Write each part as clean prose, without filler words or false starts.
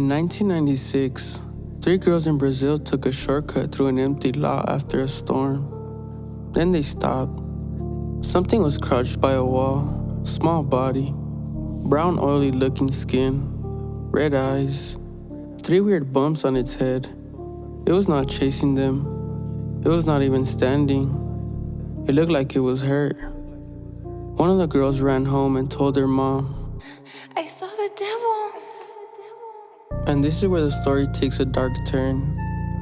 In 1996, three girls in Brazil took a shortcut through an empty lot after a storm. Then they stopped. Something was crouched by a wall, small body, brown oily looking skin, red eyes, three weird bumps on its head. It was not chasing them. It was not even standing. It looked like it was hurt. One of the girls ran home and told her mom. I saw the devil. And this is where the story takes a dark turn.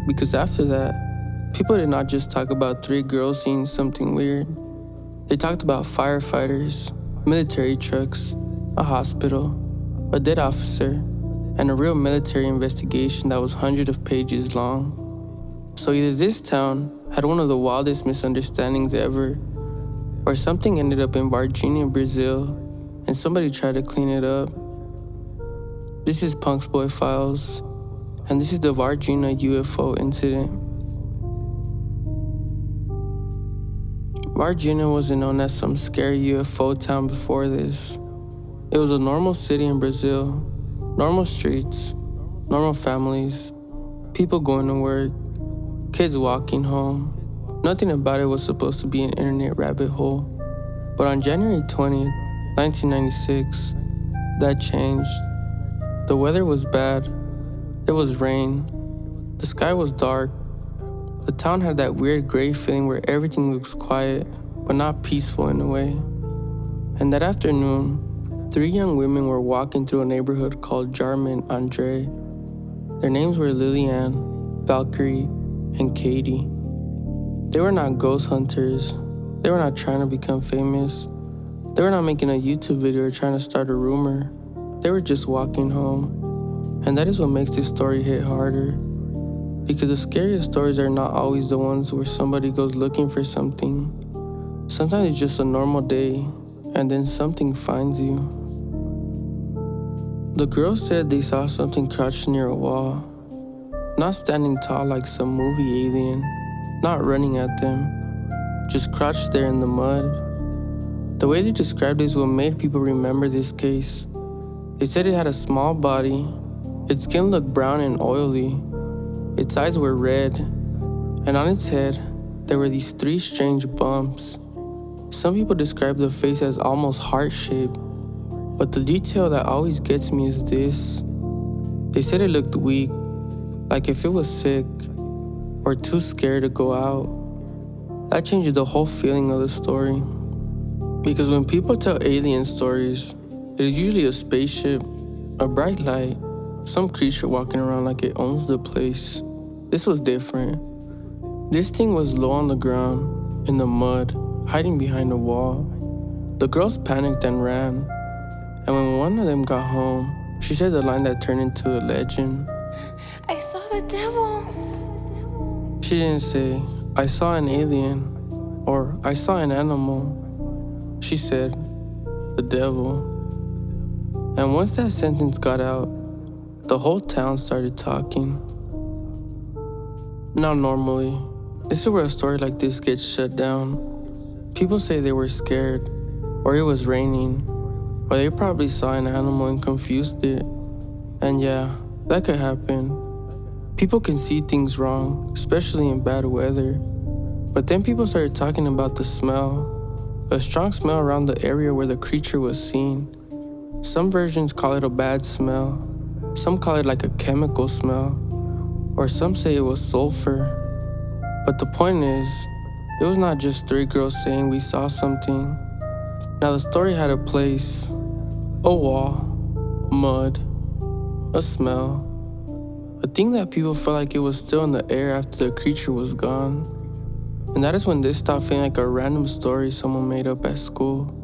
Because after that, people did not just talk about three girls seeing something weird. They talked about firefighters, military trucks, a hospital, a dead officer, and a real military investigation that was hundreds of pages long. So either this town had one of the wildest misunderstandings ever, or something ended up in Varginha, Brazil, and somebody tried to clean it up. This is Punxx Boy Files, and this is the Varginha UFO incident. Varginha wasn't known as some scary UFO town before this. It was a normal city in Brazil, normal streets, normal families, people going to work, kids walking home. Nothing about it was supposed to be an internet rabbit hole. But on January 20th, 1996, that changed. The weather was bad. There was rain. The sky was dark. The town had that weird gray feeling where everything looks quiet, but not peaceful in a way. And that afternoon, three young women were walking through a neighborhood called Jarman Andre. Their names were Lillian, Valkyrie, and Katie. They were not ghost hunters. They were not trying to become famous. They were not making a YouTube video or trying to start a rumor. They were just walking home. And that is what makes this story hit harder. Because the scariest stories are not always the ones where somebody goes looking for something. Sometimes it's just a normal day, and then something finds you. The girls said they saw something crouched near a wall. Not standing tall like some movie alien, not running at them, just crouched there in the mud. The way they described it is what made people remember this case. They said it had a small body, its skin looked brown and oily, its eyes were red, and on its head, there were these three strange bumps. Some people describe the face as almost heart-shaped, but the detail that always gets me is this. They said it looked weak, like if it was sick, or too scared to go out. That changes the whole feeling of the story. Because when people tell alien stories, it is usually a spaceship, a bright light, some creature walking around like it owns the place. This was different. This thing was low on the ground, in the mud, hiding behind a wall. The girls panicked and ran. And when one of them got home, she said the line that turned into a legend. I saw the devil. She didn't say, I saw an alien, or I saw an animal. She said, the devil. And once that sentence got out, the whole town started talking. Now normally, this is where a story like this gets shut down. People say they were scared, or it was raining, or they probably saw an animal and confused it. And yeah, that could happen. People can see things wrong, especially in bad weather. But then people started talking about the smell, a strong smell around the area where the creature was seen. Some versions call it a bad smell, some call it like a chemical smell, or some say it was sulfur. But the point is, it was not just three girls saying we saw something. Now the story had a place, a wall, mud, a smell, a thing that people felt like it was still in the air after the creature was gone. And that is when this stopped feeling like a random story someone made up at school.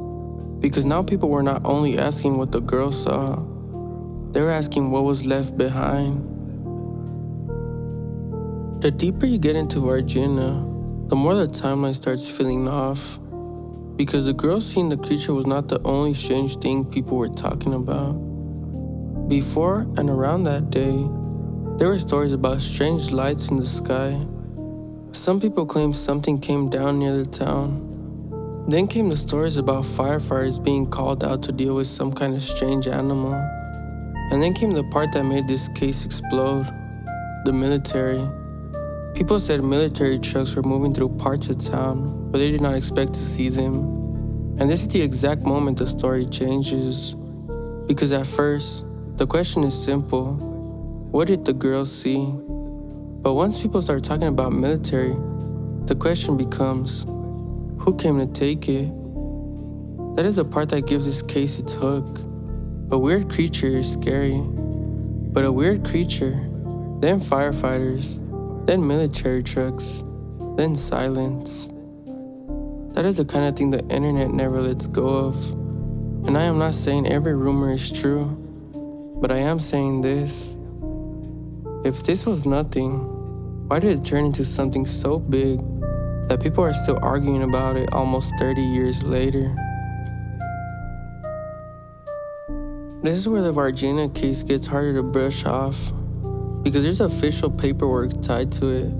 Because now people were not only asking what the girls saw, they were asking what was left behind. The deeper you get into Varginha, the more the timeline starts feeling off. Because the girls seeing the creature was not the only strange thing people were talking about. Before and around that day, there were stories about strange lights in the sky. Some people claimed something came down near the town. Then came the stories about firefighters being called out to deal with some kind of strange animal. And then came the part that made this case explode: the military. People said military trucks were moving through parts of town where they did not expect to see them. And this is the exact moment the story changes. Because at first, the question is simple: what did the girls see? But once people start talking about military, the question becomes, who came to take it? That is the part that gives this case its hook. A weird creature is scary, but a weird creature, then firefighters, then military trucks, then silence. That is the kind of thing the internet never lets go of. And I am not saying every rumor is true, but I am saying this. If this was nothing, why did it turn into something so big that people are still arguing about it almost 30 years later? This is where the Varginha case gets harder to brush off, because there's official paperwork tied to it.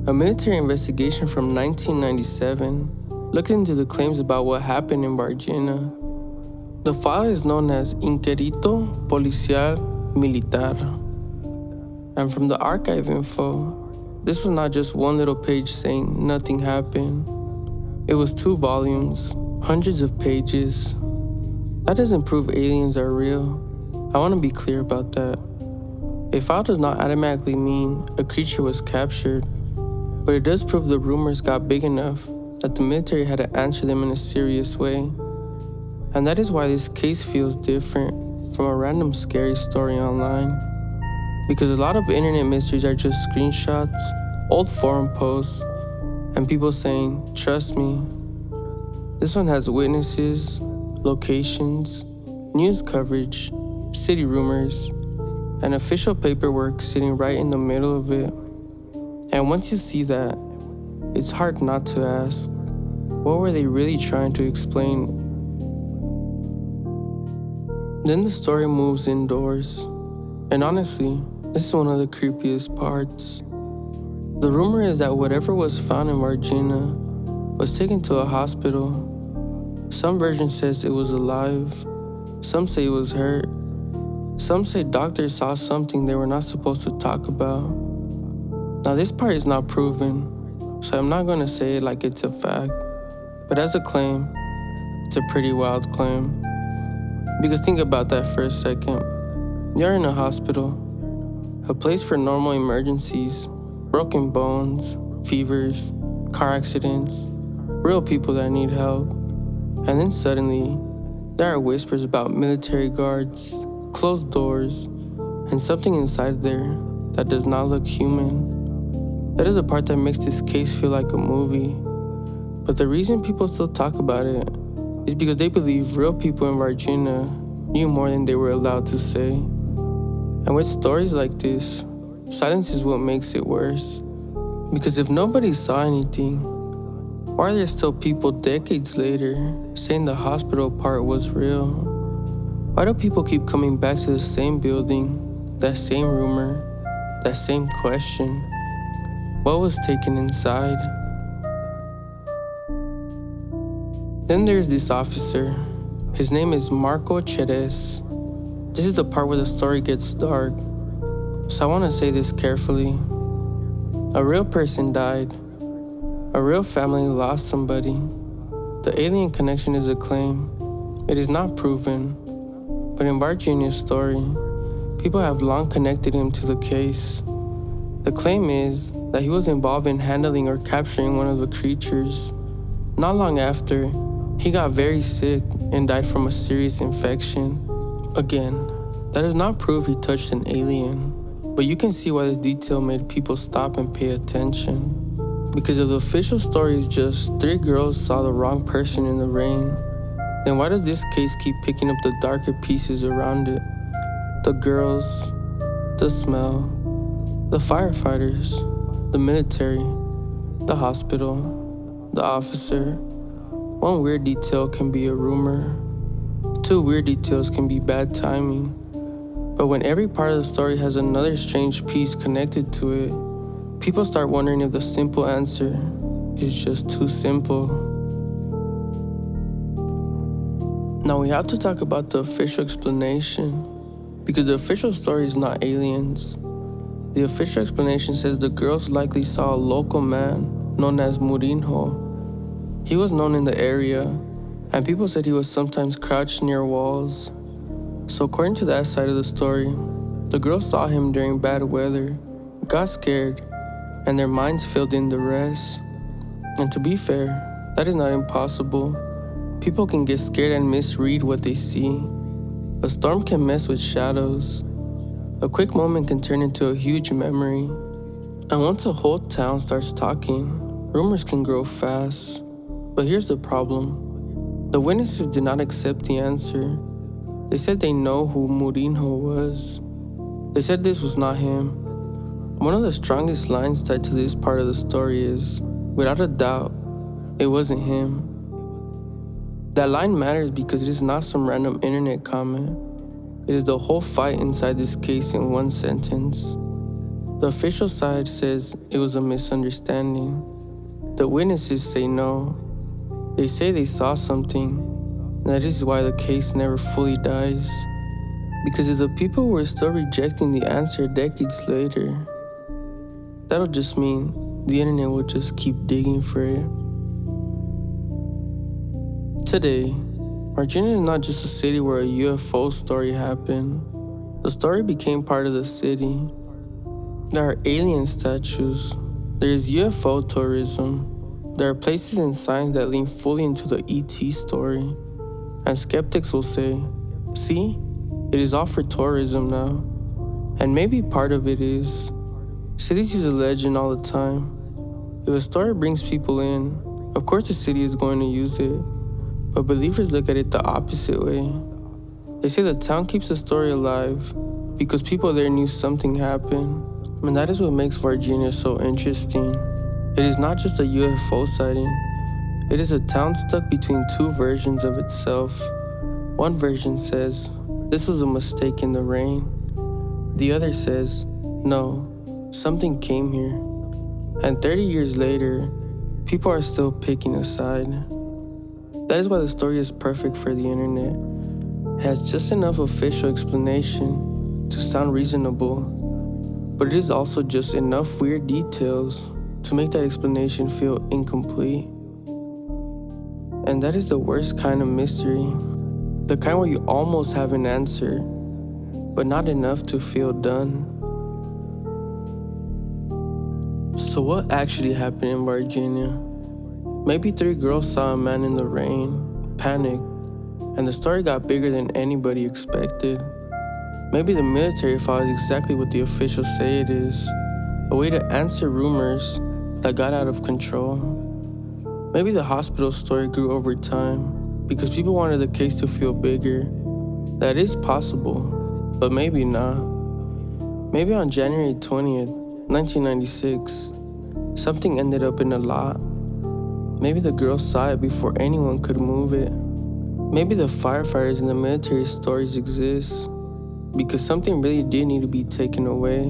A military investigation from 1997 looked into the claims about what happened in Varginha. The file is known as Inquérito Policial Militar. And from the archive info, this was not just one little page saying nothing happened. It was 2 volumes, hundreds of pages. That doesn't prove aliens are real. I want to be clear about that. A file does not automatically mean a creature was captured, but it does prove the rumors got big enough that the military had to answer them in a serious way. And that is why this case feels different from a random scary story online. Because a lot of internet mysteries are just screenshots, old forum posts, and people saying, trust me. This one has witnesses, locations, news coverage, city rumors, and official paperwork sitting right in the middle of it. And once you see that, it's hard not to ask, what were they really trying to explain? Then the story moves indoors. And honestly, this is one of the creepiest parts. The rumor is that whatever was found in Varginha was taken to a hospital. Some version says it was alive. Some say it was hurt. Some say doctors saw something they were not supposed to talk about. Now this part is not proven, so I'm not going to say it like it's a fact. But as a claim, it's a pretty wild claim. Because think about that for a second. You're in a hospital, a place for normal emergencies, broken bones, fevers, car accidents, real people that need help. And then suddenly, there are whispers about military guards, closed doors, and something inside there that does not look human. That is the part that makes this case feel like a movie. But the reason people still talk about it is because they believe real people in Varginha knew more than they were allowed to say. And with stories like this, silence is what makes it worse. Because if nobody saw anything, why are there still people decades later saying the hospital part was real? Why do people keep coming back to the same building, that same rumor, that same question? What was taken inside? Then there's this officer. His name is Marco Cheres. This is the part where the story gets dark, so I want to say this carefully. A real person died. A real family lost somebody. The alien connection is a claim. It is not proven. But in Varginha's story, people have long connected him to the case. The claim is that he was involved in handling or capturing one of the creatures. Not long after, he got very sick and died from a serious infection. Again, that does not prove he touched an alien, but you can see why the detail made people stop and pay attention. Because if the official story is just 3 girls saw the wrong person in the rain, then why does this case keep picking up the darker pieces around it? The girls, the smell, the firefighters, the military, the hospital, the officer. One weird detail can be a rumor. 2 weird details can be bad timing. But when every part of the story has another strange piece connected to it, people start wondering if the simple answer is just too simple. Now we have to talk about the official explanation. Because the official story is not aliens. The official explanation says the girls likely saw a local man known as Murinho. He was known in the area, and people said he was sometimes crouched near walls. So according to that side of the story, the girls saw him during bad weather, got scared, and their minds filled in the rest. And to be fair, that is not impossible. People can get scared and misread what they see. A storm can mess with shadows. A quick moment can turn into a huge memory. And once a whole town starts talking, rumors can grow fast. But here's the problem. The witnesses did not accept the answer. They said they know who Murinho was. They said this was not him. One of the strongest lines tied to this part of the story is, without a doubt, it wasn't him. That line matters because it is not some random internet comment. It is the whole fight inside this case in one sentence. The official side says it was a misunderstanding. The witnesses say no. They say they saw something, and that is why the case never fully dies. Because if the people were still rejecting the answer decades later, that'll just mean the internet will just keep digging for it. Today, Varginha is not just a city where a UFO story happened. The story became part of the city. There are alien statues. There is UFO tourism. There are places and signs that lean fully into the ET story. And skeptics will say, see, it is all for tourism now. And maybe part of it is. Cities use a legend all the time. If a story brings people in, of course the city is going to use it. But believers look at it the opposite way. They say the town keeps the story alive because people there knew something happened. And that is what makes Varginha so interesting. It is not just a UFO sighting. It is a town stuck between two versions of itself. One version says, this was a mistake in the rain. The other says, no, something came here. And 30 years later, people are still picking a side. That is why the story is perfect for the internet. It has just enough official explanation to sound reasonable, but it is also just enough weird details to make that explanation feel incomplete. And that is the worst kind of mystery. The kind where you almost have an answer, but not enough to feel done. So what actually happened in Varginha? Maybe 3 girls saw a man in the rain, panicked, and the story got bigger than anybody expected. Maybe the military follows exactly what the officials say it is, a way to answer rumors that got out of control. Maybe the hospital story grew over time because people wanted the case to feel bigger. That is possible, but maybe not. Maybe on January 20th, 1996, something ended up in a lot. Maybe the girls saw it before anyone could move it. Maybe the firefighters and the military stories exist because something really did need to be taken away.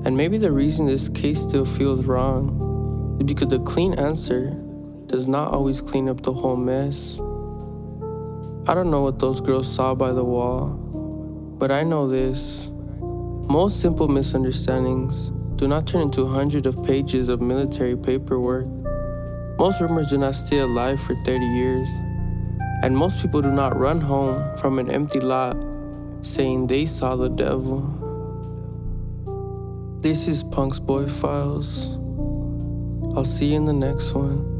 And maybe the reason this case still feels wrong is because the clean answer does not always clean up the whole mess. I don't know what those girls saw by the wall, but I know this. Most simple misunderstandings do not turn into hundreds of pages of military paperwork. Most rumors do not stay alive for 30 years. And most people do not run home from an empty lot saying they saw the devil. This is Punxx Boy Files. I'll see you in the next one.